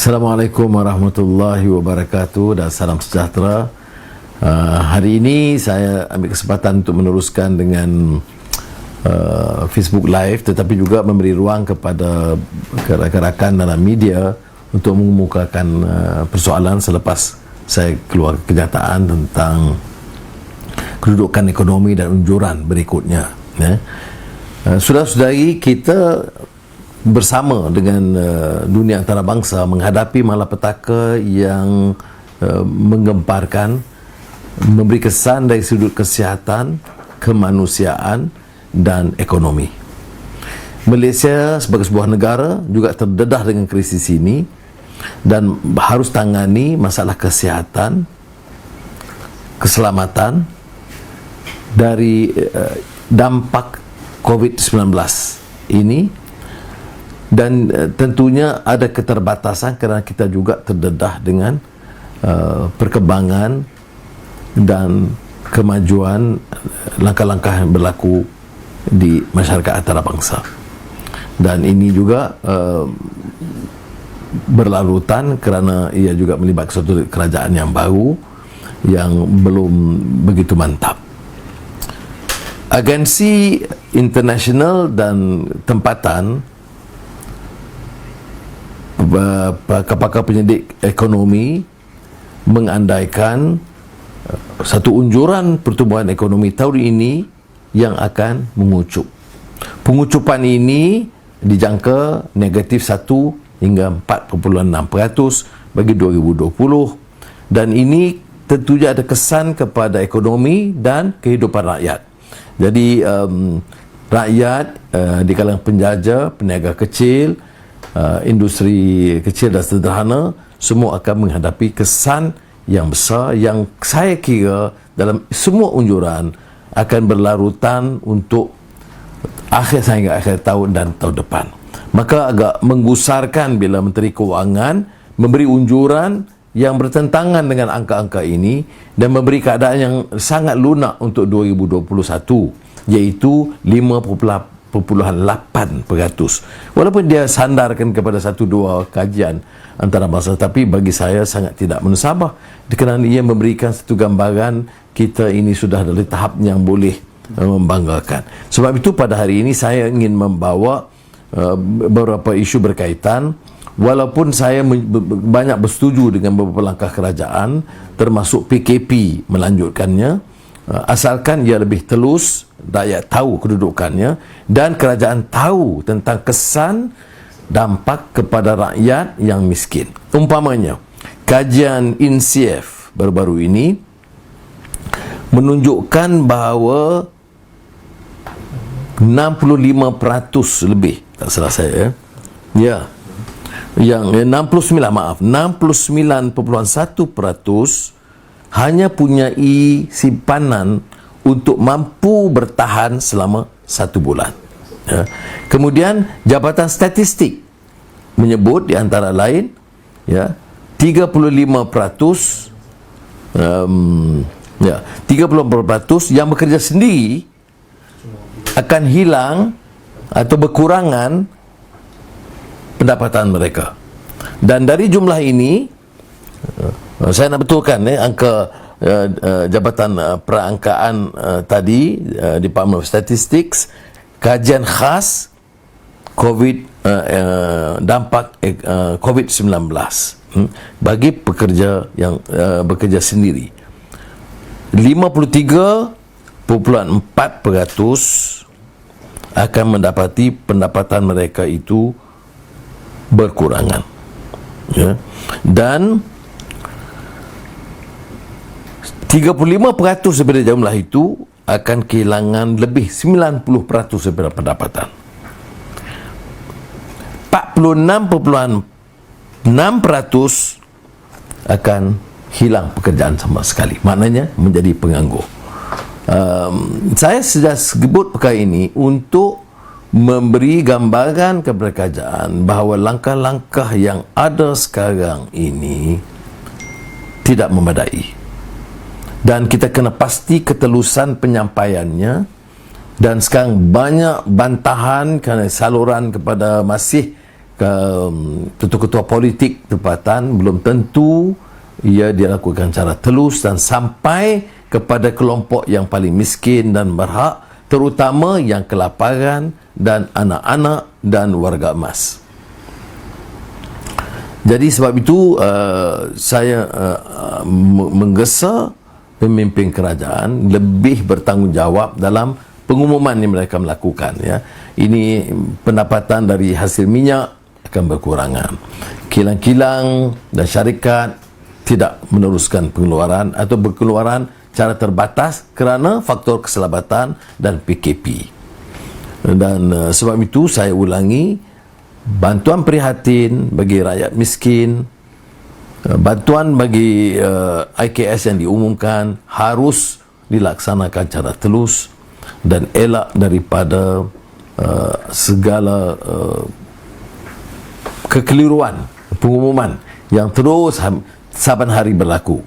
Assalamualaikum warahmatullahi wabarakatuh dan salam sejahtera. Hari ini saya ambil kesempatan untuk meneruskan dengan Facebook Live, tetapi juga memberi ruang kepada rakan-rakan dalam media untuk mengemukakan persoalan selepas saya keluar kenyataan tentang kedudukan ekonomi dan unjuran berikutnya. Saudara-saudari, kita bersama dengan dunia antarabangsa menghadapi malapetaka yang menggemparkan, memberi kesan dari sudut kesihatan, kemanusiaan dan ekonomi. Malaysia sebagai sebuah negara juga terdedah dengan krisis ini dan harus tangani masalah kesihatan, keselamatan dari dampak COVID-19 ini. Dan tentunya ada keterbatasan kerana kita juga terdedah dengan perkembangan dan kemajuan langkah-langkah yang berlaku di masyarakat antarabangsa. Dan ini juga berlarutan kerana ia juga melibatkan suatu kerajaan yang baru yang belum begitu mantap. Agensi internasional dan tempatan, pakar penyidik ekonomi mengandaikan satu unjuran pertumbuhan ekonomi tahun ini yang akan mengucup. Pengucupan ini dijangka negatif 1 hingga 4.6% bagi 2020, dan ini tentunya ada kesan kepada ekonomi dan kehidupan rakyat. Jadi rakyat di kalangan penjajah, peniaga kecil, industri kecil dan sederhana, semua akan menghadapi kesan yang besar yang saya kira dalam semua unjuran akan berlarutan untuk sehingga akhir tahun dan tahun depan. Maka agak menggusarkan bila Menteri Kewangan memberi unjuran yang bertentangan dengan angka-angka ini dan memberi keadaan yang sangat lunak untuk 2021, iaitu 5.8%. Walaupun dia sandarkan kepada 1-2 kajian antarabangsa, tapi bagi saya sangat tidak menusabah kerana ia memberikan satu gambaran kita ini sudah dari tahap yang boleh membanggakan. Sebab itu pada hari ini saya ingin membawa beberapa isu berkaitan. Walaupun saya banyak bersetuju dengan beberapa langkah kerajaan termasuk PKP melanjutkannya, asalkan ia lebih telus, rakyat tahu kedudukannya dan kerajaan tahu tentang kesan dampak kepada rakyat yang miskin. Umpamanya, kajian INSIEF baru-baru ini menunjukkan bahawa 65% lebih, tak salah saya yang 69,1% hanya punyai simpanan untuk mampu bertahan selama 1 bulan. Kemudian Jabatan Statistik menyebut di antara lain 35% 30% yang bekerja sendiri akan hilang atau berkurangan pendapatan mereka. Dan dari jumlah ini, saya nak betulkan angka Jabatan Perangkaan tadi, Department of Statistics, kajian khas dampak COVID-19 bagi pekerja yang bekerja sendiri. 53.4% akan mendapati pendapatan mereka itu berkurangan, dan 35% daripada jumlah itu akan kehilangan lebih 90% daripada pendapatan. 46.6% akan hilang pekerjaan sama sekali, maknanya menjadi penganggur. Saya sudah sebut perkara ini untuk memberi gambaran kepada kerajaan bahawa langkah-langkah yang ada sekarang ini tidak memadai, dan kita kena pasti ketelusan penyampaiannya. Dan sekarang banyak bantahan kerana saluran kepada masih ketua-ketua politik tempatan belum tentu ia dilakukan secara telus dan sampai kepada kelompok yang paling miskin dan berhak, terutama yang kelaparan dan anak-anak dan warga emas. Jadi sebab itu saya menggesa pemimpin kerajaan lebih bertanggungjawab dalam pengumuman yang mereka melakukan, ya. Ini pendapatan dari hasil minyak akan berkurangan. Kilang-kilang dan syarikat tidak meneruskan pengeluaran atau berkeluaran secara terbatas kerana faktor keselamatan dan PKP. Dan sebab itu saya ulangi, bantuan prihatin bagi rakyat miskin, bantuan bagi IKS yang diumumkan harus dilaksanakan secara telus dan elak daripada segala kekeliruan pengumuman yang terus saban hari berlaku.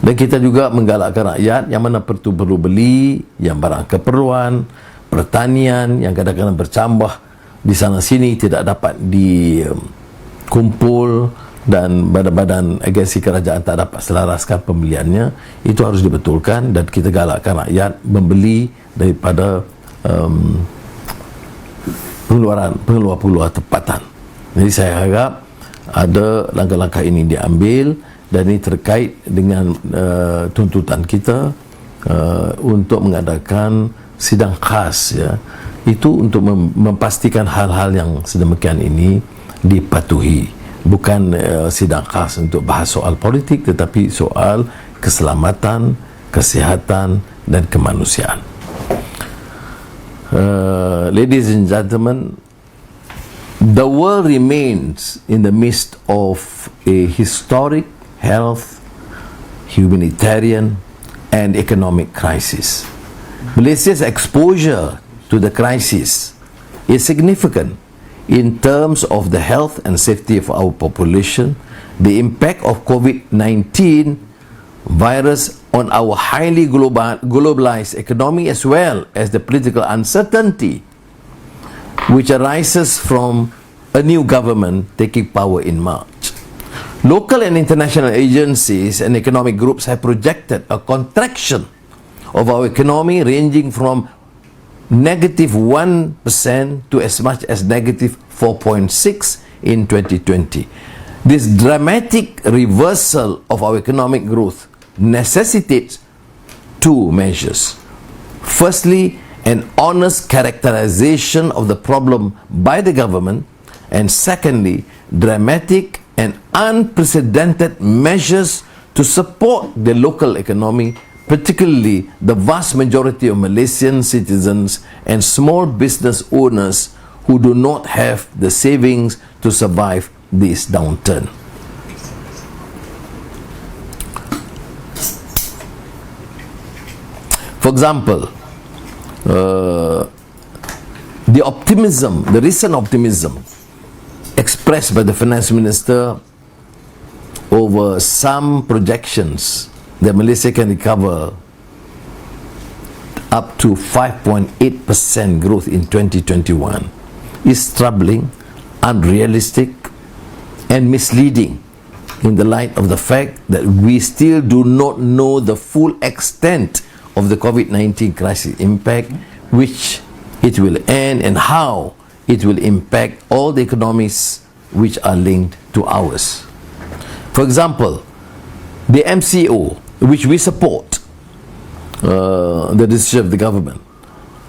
Dan kita juga menggalakkan rakyat yang mana perlu beli, yang barang keperluan, pertanian yang kadang-kadang bercambah di sana sini tidak dapat dikumpul dan badan-badan agensi kerajaan tak dapat selaraskan pembeliannya, itu harus dibetulkan dan kita galakkan rakyat membeli daripada pengeluar-pengeluar tempatan. Jadi saya harap ada langkah-langkah ini diambil, dan ini terkait dengan tuntutan kita untuk mengadakan sidang khas, ya, itu untuk memastikan hal-hal yang sedemikian ini dipatuhi. Bukan sidang khas untuk bahas soal politik, tetapi soal keselamatan, kesihatan dan kemanusiaan. Ladies and gentlemen, the world remains in the midst of a historic health, humanitarian and economic crisis. Malaysia's exposure to the crisis is significant in terms of the health and safety of our population, the impact of COVID-19 virus on our highly globalized economy, as well as the political uncertainty which arises from a new government taking power in March. Local and international agencies and economic groups have projected a contraction of our economy ranging from -1% to as much as -4.6% in 2020. This dramatic reversal of our economic growth necessitates two measures. Firstly, an honest characterization of the problem by the government, and secondly, dramatic and unprecedented measures to support the local economy, particularly the vast majority of Malaysian citizens and small business owners who do not have the savings to survive this downturn. For example, the recent optimism expressed by the Finance Minister over some projections that Malaysia can recover up to 5.8% growth in 2021 is troubling, unrealistic and misleading in the light of the fact that we still do not know the full extent of the COVID-19 crisis impact, which it will end and how it will impact all the economies which are linked to ours. For example, the MCO, which we support, the decision of the government,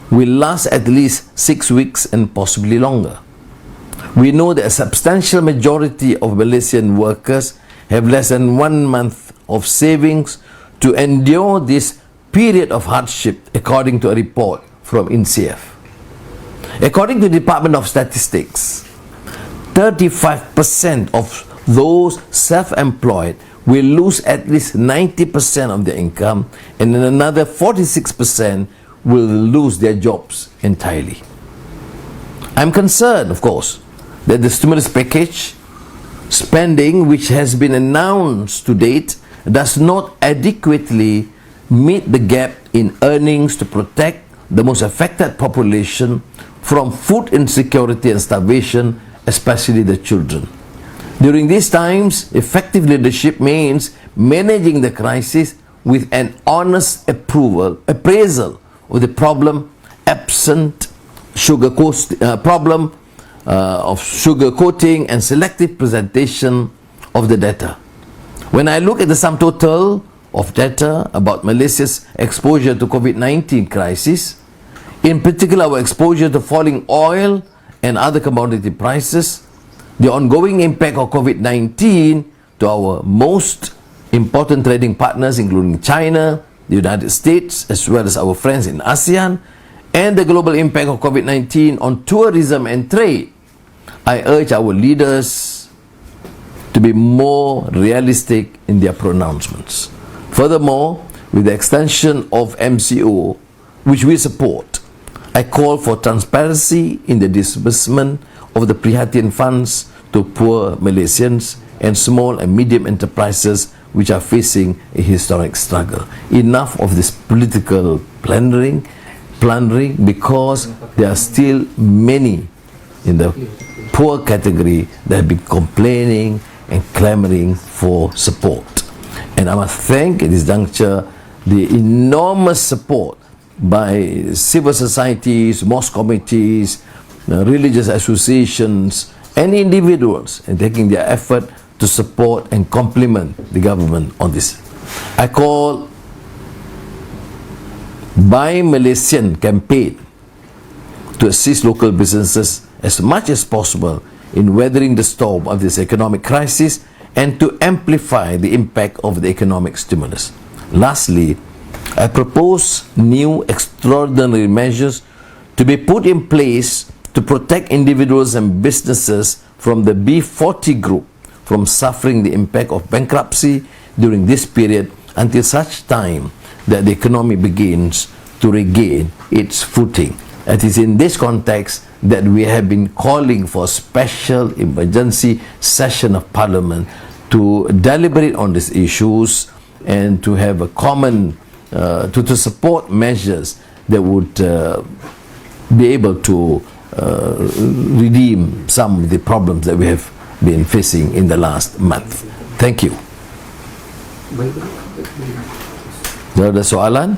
will last at least 6 weeks and possibly longer. We know that a substantial majority of Malaysian workers have less than 1 month of savings to endure this period of hardship, according to a report from INCF. According to the Department of Statistics, 35% of those self-employed will lose at least 90% of their income, and then another 46% will lose their jobs entirely. I'm concerned, of course, that the stimulus package spending which has been announced to date does not adequately meet the gap in earnings to protect the most affected population from food insecurity and starvation, especially the children. During these times, effective leadership means managing the crisis with an honest appraisal of the problem, absent problem of sugarcoating and selective presentation of the data. When I look at the sum total of data about Malaysia's exposure to COVID-19 crisis, in particular our exposure to falling oil and other commodity prices, the ongoing impact of COVID-19 to our most important trading partners including China, the United States, as well as our friends in ASEAN, and the global impact of COVID-19 on tourism and trade, I urge our leaders to be more realistic in their pronouncements. Furthermore, with the extension of MCO, which we support, I call for transparency in the disbursement of the Perhatian funds to poor Malaysians and small and medium enterprises which are facing a historic struggle. Enough of this political plundering, because there are still many in the poor category that have been complaining and clamoring for support. And I must thank at this juncture the enormous support by civil societies, mosque committees, religious associations and individuals in taking their effort to support and complement the government on this. I call Buy Malaysian campaign to assist local businesses as much as possible in weathering the storm of this economic crisis and to amplify the impact of the economic stimulus. Lastly, I propose new extraordinary measures to be put in place to protect individuals and businesses from the B40 group from suffering the impact of bankruptcy during this period until such time that the economy begins to regain its footing. It is in this context that we have been calling for a special emergency session of Parliament to deliberate on these issues and to have a common, to support measures that would be able to redeem some of the problems that we have been facing in the last month. Thank you. Ada soalan?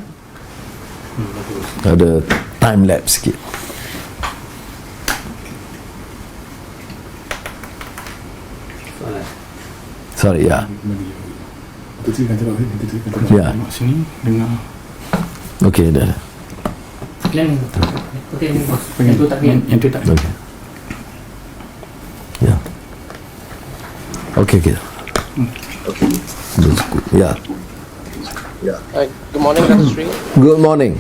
Ada time lapse sikit. Sorry, ya. Ya. Okey, dah. Yang tu tak. Okey. Ya. Okey, okey. Ya. Good morning, Dr. Sri. Good morning.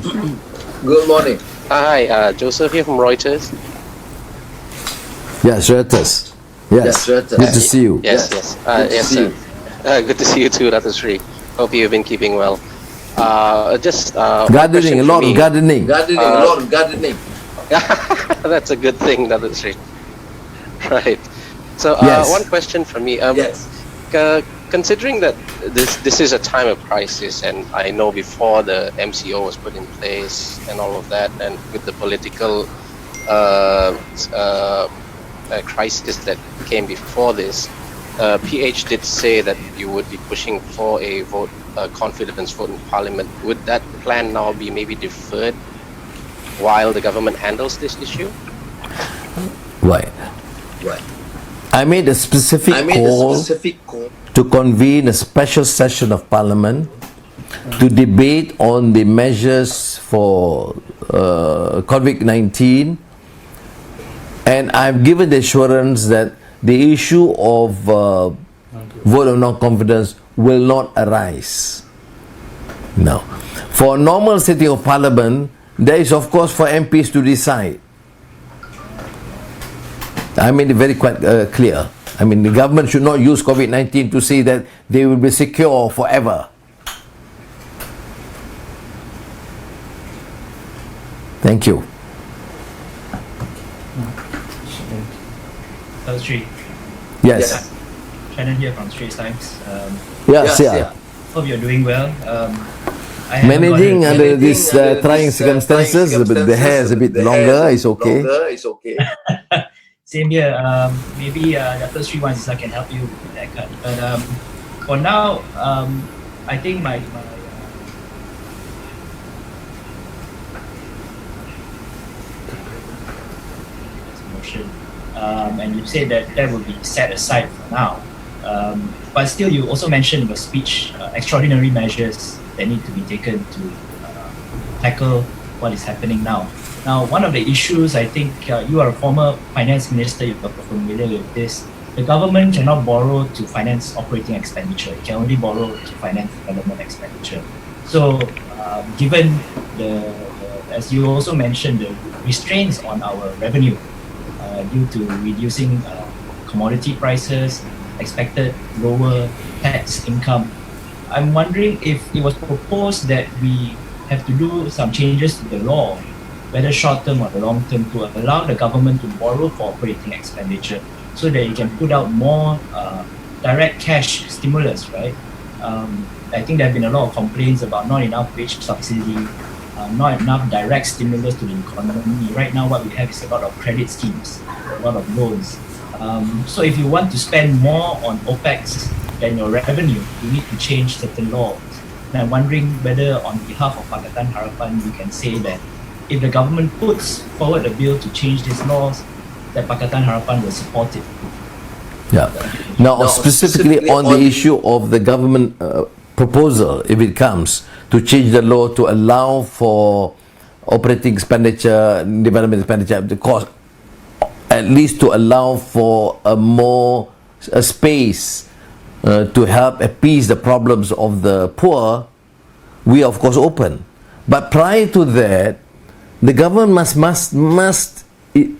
Good morning. Hi, Joseph here from Reuters. Yes, Reuters. Yes, good to see you. Yes, yes, sir. Good to see you too, Dr. Sri. Hope you've been keeping well. Gardening, a lot of gardening. That's a good thing, Dr. Sri. Right. So, Yes. one question from me. Considering that this is a time of crisis, and I know before the MCO was put in place and all of that, and with the political crisis that came before this, PH did say that you would be pushing for a confidence vote in Parliament. Would that plan now be maybe deferred while the government handles this issue? Right. I made a specific call to convene a special session of Parliament to debate on the measures for COVID-19, and I've given the assurance that the issue of vote of non-confidence will not arise. Now, for a normal sitting of Parliament, there is of course for MPs to decide. I made it very quite clear. I mean, the government should not use COVID-19 to say that they will be secure forever. Thank you. Sri. Yes. Shannon here from Straits Times. Yes, yeah. Hope you're doing well. I haven't Managing got under these trying circumstances, but the hair is a bit longer. It's okay. Same here. Maybe the first 3 ones I can help you with that cut. But for now, I think my motion, and you said that that will be set aside for now. But still, you also mentioned in your speech extraordinary measures that need to be taken to tackle what is happening now. Now, one of the issues, I think you are a former finance minister, you're familiar with this. The government cannot borrow to finance operating expenditure. It can only borrow to finance development expenditure. So, given as you also mentioned, the restraints on our revenue due to reducing commodity prices, expected lower tax income, I'm wondering if it was proposed that we have to do some changes to the law, whether short-term or the long-term, to allow the government to borrow for operating expenditure so that it can put out more direct cash stimulus, right? I think there have been a lot of complaints about not enough wage subsidy, not enough direct stimulus to the economy. Right now, what we have is a lot of credit schemes, a lot of loans. So if you want to spend more on OPEX than your revenue, you need to change certain laws. And I'm wondering whether on behalf of Pakatan Harapan, you can say that if the government puts forward a bill to change these laws, that Pakatan Harapan will support it. Yeah. Now, specifically on the issue of the government proposal, if it comes to change the law to allow for operating expenditure, development expenditure, the cost, at least to allow for a space to help appease the problems of the poor, we are of course open. But prior to that, the government must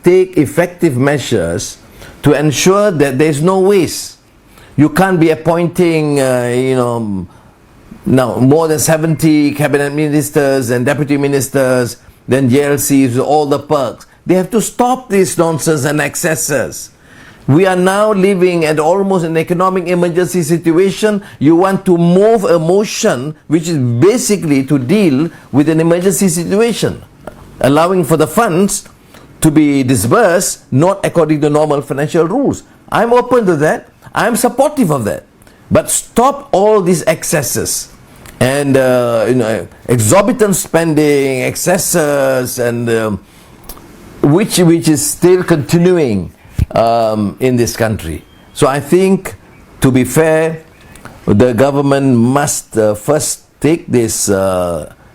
take effective measures to ensure that there is no waste. You can't be appointing, now more than 70 cabinet ministers and deputy ministers, then JLCs with all the perks. They have to stop this nonsense and excesses. We are now living at almost an economic emergency situation. You want to move a motion which is basically to deal with an emergency situation, allowing for the funds to be disbursed not according to normal financial rules. I'm open to that. I'm supportive of that. But stop all these excesses and exorbitant spending, excesses, and which is still continuing in this country. So I think, to be fair, the government must first take these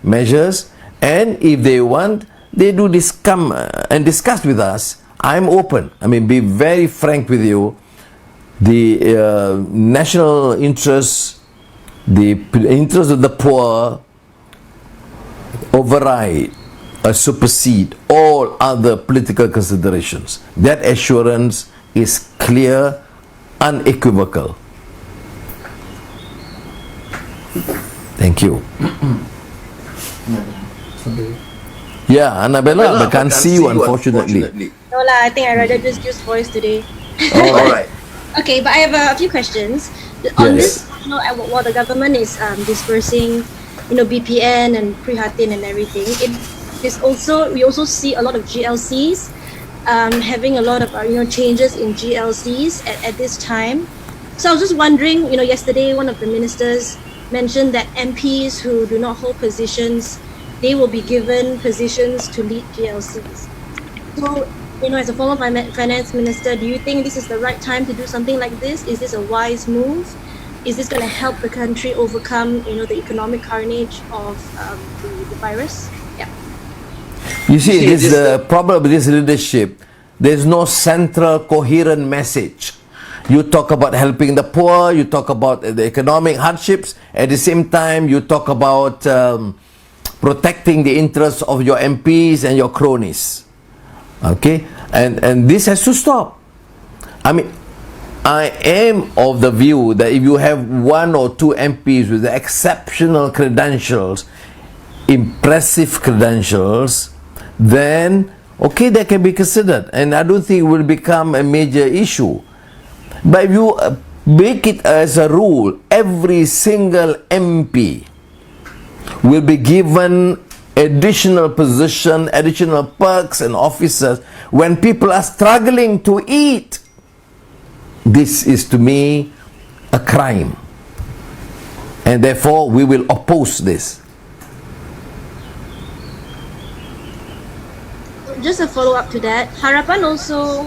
measures, and if they want, they do this, come and discuss with us. I'm open. I mean, be very frank with you. The national interests, the interests of the poor override or supersede all other political considerations. That assurance is clear, unequivocal. Thank you. Yeah, Annabella, I can't see you, unfortunately. No lah, I think I rather just use voice today. All right. Okay, but I have a few questions. On this, while the government is dispersing, BPN and Prihatin and everything, we also see a lot of GLCs having a lot of changes in GLCs at this time. So I was just wondering, yesterday one of the ministers mentioned that MPs who do not hold positions, they will be given positions to lead GLCs. So, as a former finance minister, do you think this is the right time to do something like this? Is this a wise move? Is this going to help the country overcome, the economic carnage of the virus? Yeah. You see, this is the problem with this leadership. There's no central coherent message. You talk about helping the poor, you talk about the economic hardships, at the same time you talk about protecting the interests of your MPs and your cronies. Okay? And this has to stop. I mean, I am of the view that if you have one or two MPs with exceptional credentials, impressive credentials, then okay, that can be considered, and I don't think it will become a major issue. But if you make it as a rule, every single MP will be given additional position, additional perks and officers when people are struggling to eat. This is to me a crime. And therefore we will oppose this. Just a follow up to that, Harapan also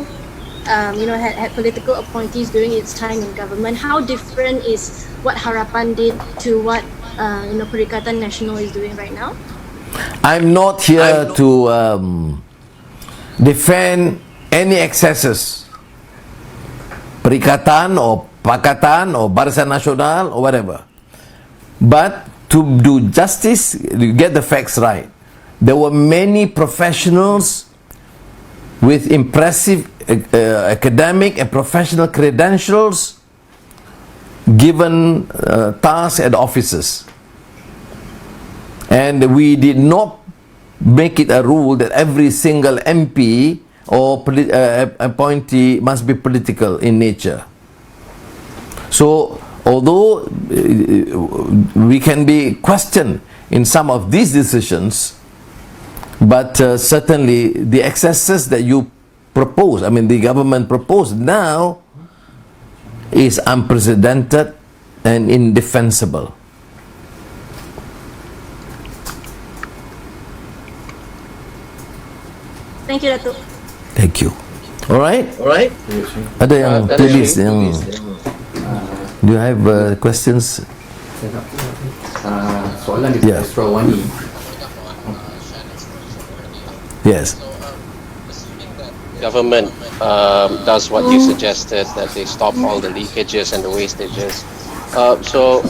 had political appointees during its time in government. How different is what Harapan did to what Perikatan Nasional is doing right now? I'm not here to defend any excesses, Perikatan or Pakatan or Barisan Nasional or whatever, but to do justice, you get the facts right. There were many professionals with impressive academic and professional credentials given tasks and offices, and we did not make it a rule that every single MP or appointee must be political in nature. So although we can be questioned in some of these decisions, but certainly the excesses that you propose, I mean the government proposed now, is unprecedented and indefensible. Thank you, Datuk. Thank you. Alright? Ada yang tulis yang do you have questions? Soalan di Astro Wani. Yes. Government does what you suggested, that they stop all the leakages and the wastages. So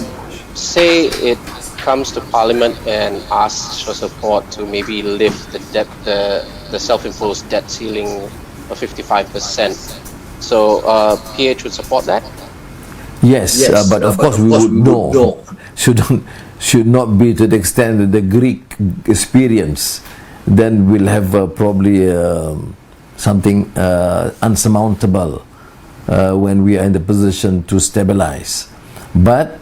say it comes to Parliament and asks for support to maybe lift the debt, the self-imposed debt ceiling of 55%. So PH would support that? Yes, but of course we would know. Should not be to the extent that the Greek experience. Then we'll have probably something unsurmountable when we are in the position to stabilize. But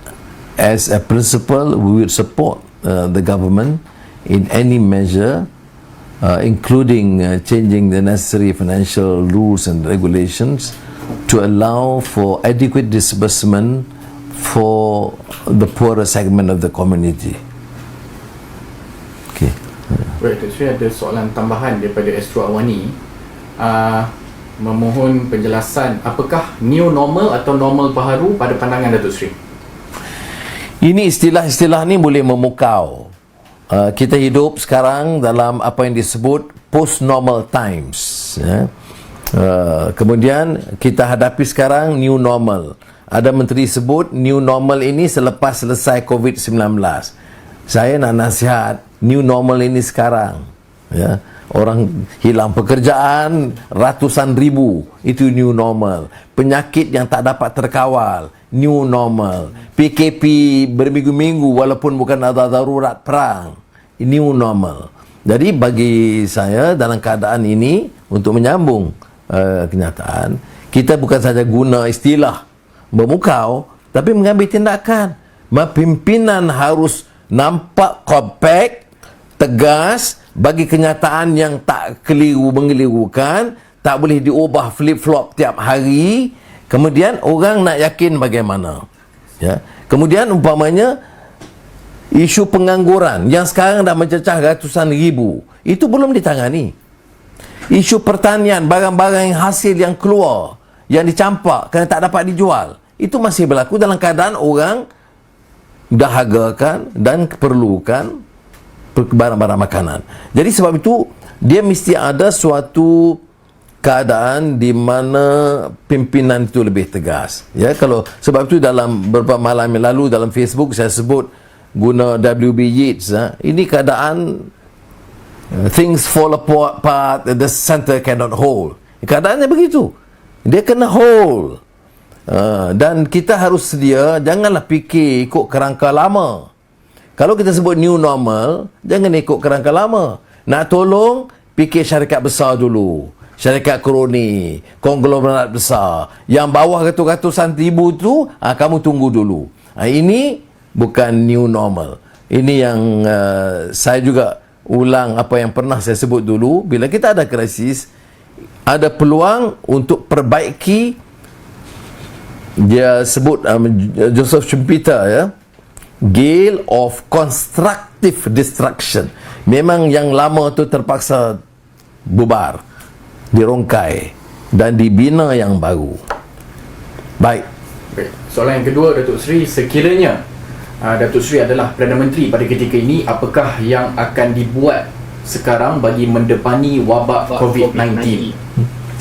as a principle, we will support the government in any measure, including changing the necessary financial rules and regulations to allow for adequate disbursement for the poorer segment of the community. Okay. Baik, saya ada soalan tambahan daripada Astro Awani. Memohon penjelasan apakah new normal atau normal baharu pada pandangan Datuk Seri? Ini istilah-istilah ni boleh memukau. Kita hidup sekarang dalam apa yang disebut post-normal times. Kemudian kita hadapi sekarang new normal. Ada menteri sebut new normal ini selepas selesai COVID-19. Saya nak nasihat, new normal ini sekarang. Ya. Orang hilang pekerjaan ratusan ribu, itu new normal. Penyakit yang tak dapat terkawal, new normal. PKP berminggu-minggu walaupun bukan ada darurat perang, new normal. Jadi bagi saya dalam keadaan ini, untuk menyambung kenyataan, kita bukan saja guna istilah memukau, tapi mengambil tindakan. Pimpinan harus nampak compact, tegas, bagi kenyataan yang tak mengelirukan, tak boleh diubah flip-flop tiap hari. Kemudian orang nak yakin bagaimana. Ya. Kemudian umpamanya isu pengangguran yang sekarang dah mencecah ratusan ribu, itu belum ditangani. Isu pertanian, barang-barang yang hasil yang keluar, yang dicampak kerana tak dapat dijual, itu masih berlaku dalam keadaan orang dahagakan dan perlukan barang-barang makanan. Jadi sebab itu dia mesti ada suatu keadaan di mana pimpinan itu lebih tegas. Ya, kalau sebab itu dalam beberapa malam yang lalu dalam Facebook saya sebut guna WB Yeats, ini keadaan things fall apart, the center cannot hold. Keadaannya begitu. Dia kena hold. Dan kita harus sedia, janganlah fikir ikut kerangka lama. Kalau kita sebut new normal, jangan ikut kerangka lama. Nak tolong, fikir syarikat besar dulu. Syarikat kroni, konglomerat besar. Yang bawah ratus-ratusan ribu tu, kamu tunggu dulu. Ini bukan new normal. Ini yang saya juga ulang apa yang pernah saya sebut dulu. Bila kita ada krisis, ada peluang untuk perbaiki. Dia sebut Joseph Schumpeter, ya, gale of constructive destruction. Memang yang lama tu terpaksa bubar, dirongkai dan dibina yang baru. Baik. Baik. Soalan yang kedua, Datuk Seri, sekiranya Datuk Seri adalah Perdana Menteri pada ketika ini, apakah yang akan dibuat sekarang bagi mendepani wabak COVID-19?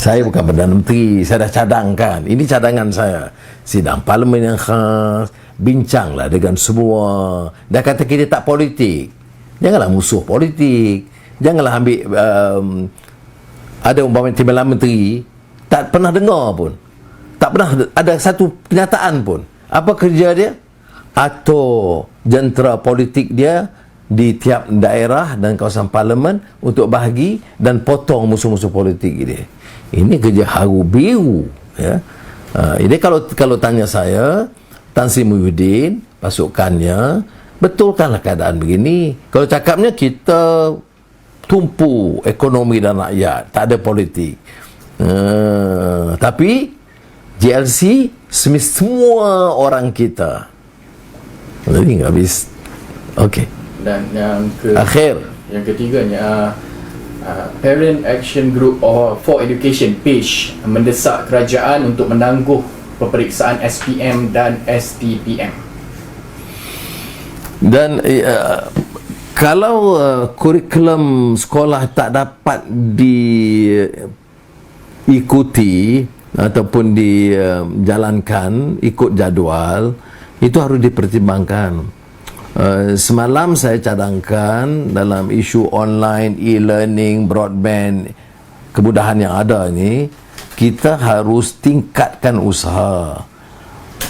Saya bukan Perdana Menteri, saya dah cadangkan. Ini cadangan saya. Sidang Parlimen yang khas, bincanglah dengan semua. Dah kata kita tak politik. Janganlah musuh politik. Janganlah ambil ada umpamanya Timbalan Menteri tak pernah dengar pun. Tak pernah ada satu kenyataan pun. Apa kerja dia? Atau jentera politik dia di tiap daerah dan kawasan parlimen untuk bahagi dan potong musuh-musuh politik dia. Ini kerja haru biru, ya. Ini kalau tanya saya, Tan Sri Muhyiddin, pasukannya, betulkanlah keadaan begini. Kalau cakapnya kita tumpu ekonomi dan rakyat, tak ada politik. Tapi JLC semua orang kita. Jadi nggak habis. Okey. Dan yang ketiganya, Parent Action Group for Education PAGE mendesak kerajaan untuk menangguh peperiksaan SPM dan STPM. Dan kalau kurikulum sekolah tak dapat diikuti ataupun dijalankan ikut jadual, itu harus dipertimbangkan. Semalam saya cadangkan dalam isu online, e-learning, broadband, kemudahan yang ada ini, kita harus tingkatkan usaha.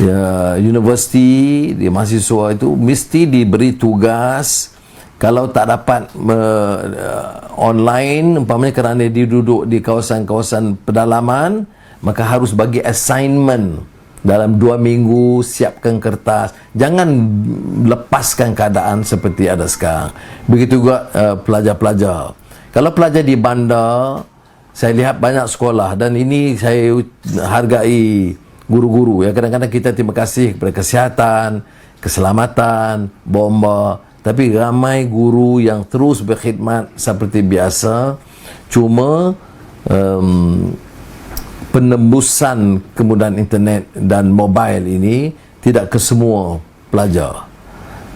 Ya, universiti, di mahasiswa itu mesti diberi tugas. Kalau tak dapat online, umpamanya kerana dia duduk di kawasan-kawasan pedalaman, maka harus bagi assignment. Dalam 2 minggu siapkan kertas. Jangan lepaskan keadaan seperti ada sekarang. Begitu juga pelajar-pelajar. Kalau pelajar di bandar, saya lihat banyak sekolah, dan ini saya hargai guru-guru, ya. Kadang-kadang kita terima kasih kepada kesihatan, keselamatan, bomba, tapi ramai guru yang terus berkhidmat seperti biasa. Cuma penembusan kemudahan internet dan mobile ini tidak ke semua pelajar.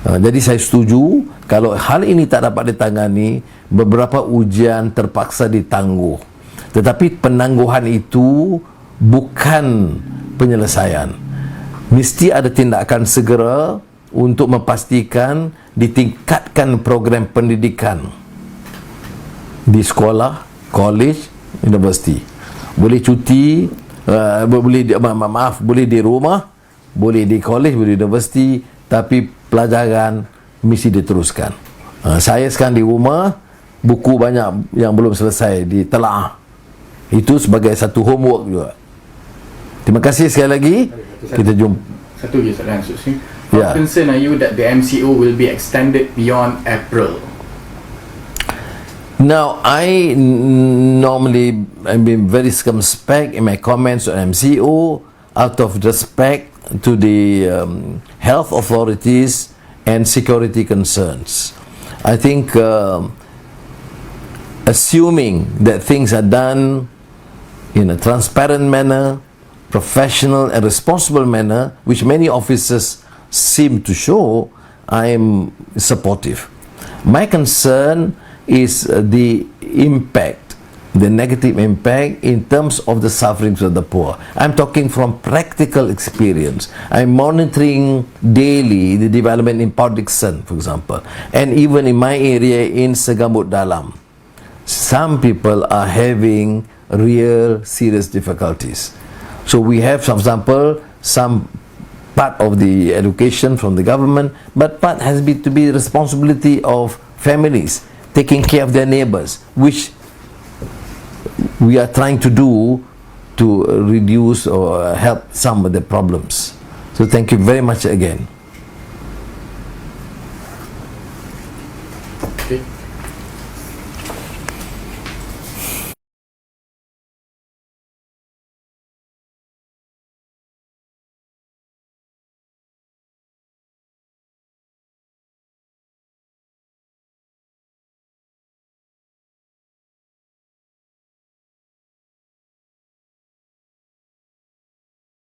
Jadi saya setuju kalau hal ini tak dapat ditangani, beberapa ujian terpaksa ditangguh. Tetapi penangguhan itu bukan penyelesaian. Mesti ada tindakan segera untuk memastikan ditingkatkan program pendidikan di sekolah, college, universiti. Boleh cuti, boleh di rumah, boleh di college, boleh di universiti, tapi pelajaran mesti diteruskan. Saya sekarang di rumah, buku banyak yang belum selesai ditelaah. Itu sebagai satu homework juga. Terima kasih sekali lagi. Kita jumpa. Satu lagi soalan, How concerned are you that the MCO will be extended beyond April? Now, I normally am being very circumspect in my comments on MCO out of respect to the health authorities and security concerns. I think assuming that things are done in a transparent manner, professional and responsible manner, which many officers seem to show, I am supportive. My concern is the impact, the negative impact in terms of the sufferings of the poor. I'm talking from practical experience. I'm monitoring daily the development in Port Dickson, for example, and even in my area in Segambut Dalam. Some people are having real serious difficulties. So we have, for example, some part of the education from the government, but part has to be the responsibility of families taking care of their neighbors, which we are trying to do to reduce or help some of the problems. So thank you very much again. Okay.